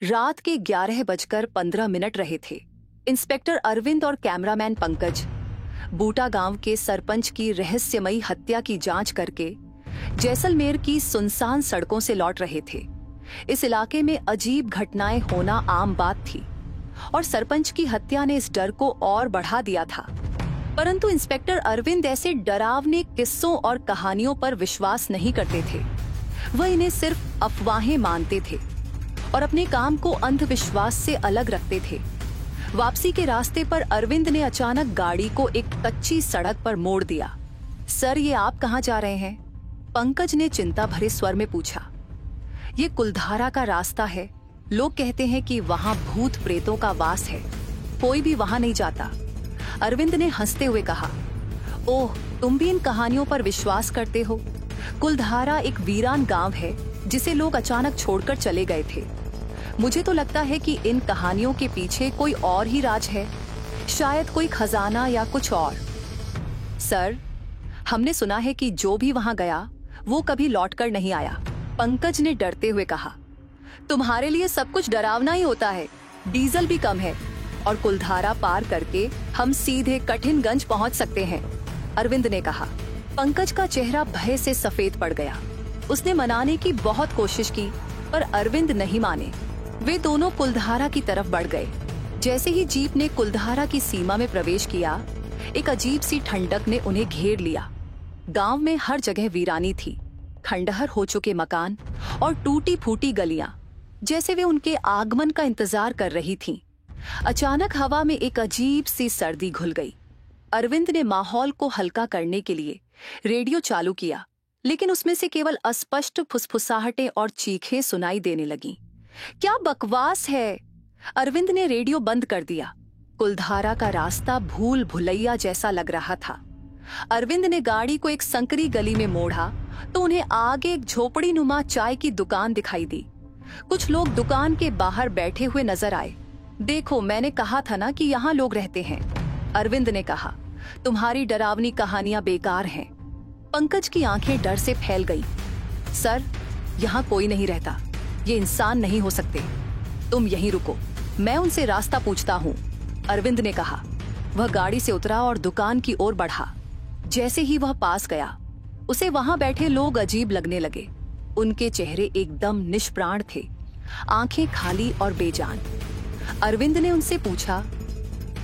रात के 11:15 रहे थे। इंस्पेक्टर अरविंद और कैमरामैन पंकज बूटा गांव के सरपंच की रहस्यमयी हत्या की जांच करके जैसलमेर की सुनसान सड़कों से लौट रहे थे। इस इलाके में अजीब घटनाएं होना आम बात थी और सरपंच की हत्या ने इस डर को और बढ़ा दिया था। परंतु इंस्पेक्टर अरविंद ऐसे डरावने किस्सों और कहानियों पर विश्वास नहीं करते थे। वह इन्हें सिर्फ अफवाहें मानते थे और अपने काम को अंधविश्वास से अलग रखते थे। वापसी के रास्ते पर अरविंद ने अचानक गाड़ी को एक कच्ची सड़क पर मोड़ दिया। सर, ये आप कहाँ जा रहे हैं? पंकज ने चिंता भरे स्वर में पूछा। ये कुलधारा का रास्ता है। लोग कहते हैं कि वहाँ भूत प्रेतों का वास है। कोई भी वहाँ नहीं जाता। अरविंद ने हंसते हुए कहा, ओह, तुम भी इन कहानियों पर विश्वास करते हो? कुलधारा एक वीरान गांव है जिसे लोग अचानक छोड़कर चले गए थे। मुझे तो लगता है कि इन कहानियों के पीछे कोई और ही राज है, शायद कोई खजाना या कुछ और। सर, हमने सुना है कि जो भी वहां गया वो कभी लौटकर नहीं आया। पंकज ने डरते हुए कहा, तुम्हारे लिए सब कुछ डरावना ही होता है। डीजल भी कम है और कुलधारा पार करके हम सीधे कठिनगंज पहुंच सकते हैं, अरविंद ने कहा। पंकज का चेहरा भय से सफेद पड़ गया। उसने मनाने की बहुत कोशिश की पर अरविंद नहीं माने। वे दोनों कुलधारा की तरफ बढ़ गए। जैसे ही जीप ने कुलधारा की सीमा में प्रवेश किया, एक अजीब सी ठंडक ने उन्हें घेर लिया। गांव में हर जगह वीरानी थी, खंडहर हो चुके मकान और टूटी फूटी गलियां, जैसे वे उनके आगमन का इंतजार कर रही थीं। अचानक हवा में एक अजीब सी सर्दी घुल गई। अरविंद ने माहौल को हल्का करने के लिए रेडियो चालू किया, लेकिन उसमें से केवल अस्पष्ट फुसफुसाहटें और चीखें सुनाई देने लगीं। क्या बकवास है! अरविंद ने रेडियो बंद कर दिया। कुलधारा का रास्ता भूल भुलैया जैसा लग रहा था। अरविंद ने गाड़ी को एक संकरी गली में मोड़ा तो उन्हें आगे एक झोपड़ी नुमा चाय की दुकान दिखाई दी। कुछ लोग दुकान के बाहर बैठे हुए नजर आए। देखो, मैंने कहा था ना कि यहाँ लोग रहते हैं, अरविंद ने कहा। तुम्हारी डरावनी कहानियां बेकार हैं। पंकज की आंखें डर से फैल गई। सर, यहाँ कोई नहीं रहता। ये इंसान नहीं हो सकते। तुम यहीं रुको, मैं उनसे रास्ता पूछता हूँ, अरविंद ने कहा। वह गाड़ी से उतरा और दुकान की ओर बढ़ा। जैसे ही वह पास गया, उसे वहां बैठे लोग अजीब लगने लगे। उनके चेहरे एकदम निष्प्राण थे, आंखें खाली और बेजान। अरविंद ने उनसे पूछा,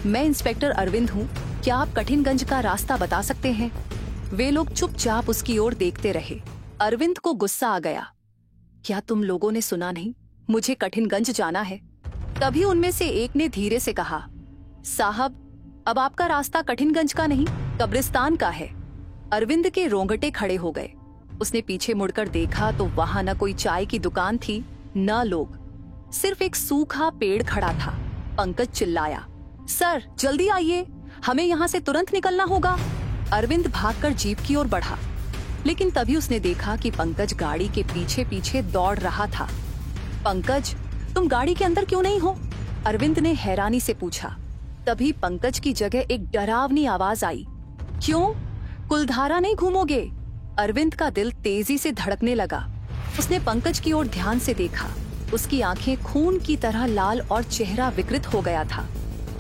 मैं इंस्पेक्टर अरविंद हूँ, क्या आप कठिनगंज का रास्ता बता सकते हैं? वे लोग चुपचाप उसकी ओर देखते रहे। अरविंद को गुस्सा आ गया। क्या तुम लोगों ने सुना नहीं? मुझे कठिनगंज जाना है। तभी उनमें से एक ने धीरे से कहा, साहब, अब आपका रास्ता कठिनगंज का नहीं, कब्रिस्तान का है। अरविंद के रोंगटे खड़े हो गए। उसने पीछे मुड़कर देखा तो वहां न कोई चाय की दुकान थी, न लोग, सिर्फ एक सूखा पेड़ खड़ा था। पंकज चिल्लाया, सर, जल्दी आइए, हमें यहाँ से तुरंत निकलना होगा। अरविंद भागकर जीप की ओर बढ़ा, लेकिन तभी उसने देखा कि पंकज गाड़ी के पीछे पीछे दौड़ रहा था। पंकज, तुम गाड़ी के अंदर क्यों नहीं हो? अरविंद ने हैरानी से पूछा। तभी पंकज की जगह एक डरावनी आवाज आई, क्यों, कुलधारा नहीं घूमोगे? अरविंद का दिल तेजी से धड़कने लगा। उसने पंकज की ओर ध्यान से देखा। उसकी आंखें खून की तरह लाल और चेहरा विकृत हो गया था।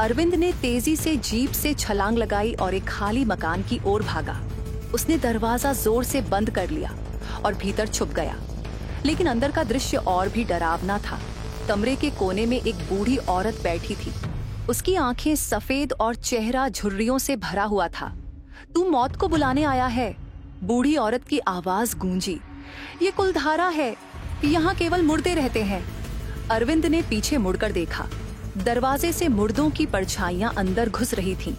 अरविंद ने तेजी से जीप से छलांग लगाई और एक खाली मकान की ओर भागा। उसने दरवाजा जोर से बंद कर लिया और भीतर छुप गया। लेकिन अंदर का दृश्य और भी डरावना था। कमरे के कोने में एक बूढ़ी औरत बैठी थी। उसकी आंखें सफेद और चेहरा झुर्रियों से भरा हुआ था। तू मौत को बुलाने आया है? बूढ़ी औरत की आवाज गूंजी। ये कुलधारा है, यहाँ केवल मुर्दे रहते हैं। अरविंद ने पीछे मुड़कर देखा। दरवाजे से मुर्दों की परछाइयां अंदर घुस रही थीं।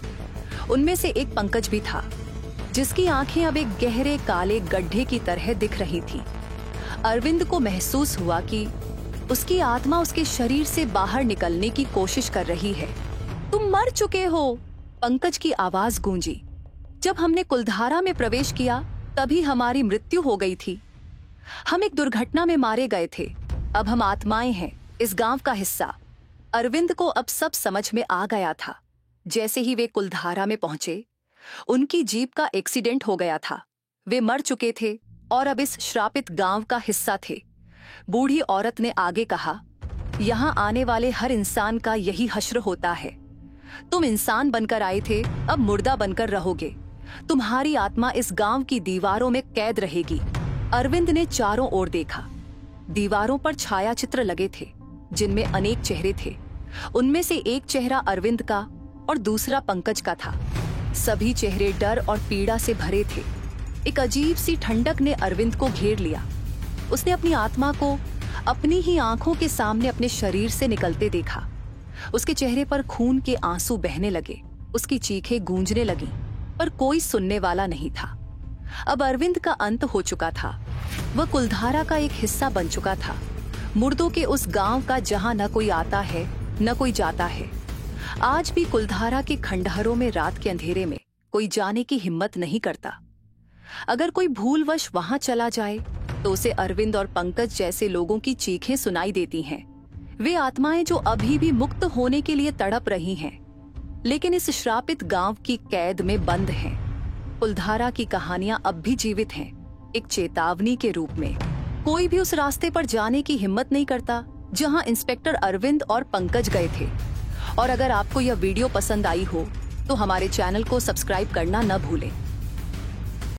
उनमें से एक पंकज भी था, जिसकी आंखें अब एक गहरे काले गड्ढे की तरह दिख रही थी। अरविंद को महसूस हुआ कि उसकी आत्मा उसके शरीर से बाहर निकलने की कोशिश कर रही है। तुम मर चुके हो, पंकज की आवाज गूंजी। जब हमने कुलधारा में प्रवेश किया तभी हमारी मृत्यु हो गई थी। हम एक दुर्घटना में मारे गए थे। अब हम आत्माएं हैं, इस गांव का हिस्सा। अरविंद को अब सब समझ में आ गया था। जैसे ही वे कुलधारा में पहुंचे, उनकी जीप का एक्सीडेंट हो गया था। वे मर चुके थे और अब इस श्रापित गांव का हिस्सा थे। बूढ़ी औरत ने आगे कहा, यहाँ आने वाले हर इंसान का यही हश्र होता है। तुम इंसान बनकर आए थे, अब मुर्दा बनकर रहोगे। तुम्हारी आत्मा इस गांव की दीवारों में कैद रहेगी। अरविंद ने चारों ओर देखा। दीवारों पर छाया चित्र लगे थे जिनमें अनेक चेहरे थे। उनमें से एक चेहरा अरविंद का और दूसरा पंकज का था। सभी चेहरे डर और पीड़ा से भरे थे। एक अजीब सी ठंडक ने अरविंद को घेर लिया। उसने अपनी आत्मा को अपनी ही आंखों के सामने अपने शरीर से निकलते देखा। उसके चेहरे पर खून के आंसू बहने लगे। उसकी चीखें गूंजने लगीं, पर कोई सुनने वाला नहीं था। अब अरविंद का अंत हो चुका था। वह कुलधारा का एक हिस्सा बन चुका था, मुर्दों के उस गांव का जहां न कोई आता है न कोई जाता है। आज भी कुलधारा के खंडहरों में रात के अंधेरे में कोई जाने की हिम्मत नहीं करता। अगर कोई भूलवश वहां चला जाए तो उसे अरविंद और पंकज जैसे लोगों की चीखें सुनाई देती हैं। वे आत्माएं जो अभी भी मुक्त होने के लिए तड़प रही हैं, लेकिन इस श्रापित गांव की कैद में बंद हैं। कुलधारा की कहानियां अब भी जीवित हैं, एक चेतावनी के रूप में। कोई भी उस रास्ते पर जाने की हिम्मत नहीं करता जहां इंस्पेक्टर अरविंद और पंकज गए थे। और अगर आपको यह वीडियो पसंद आई हो तो हमारे चैनल को सब्सक्राइब करना न भूलें।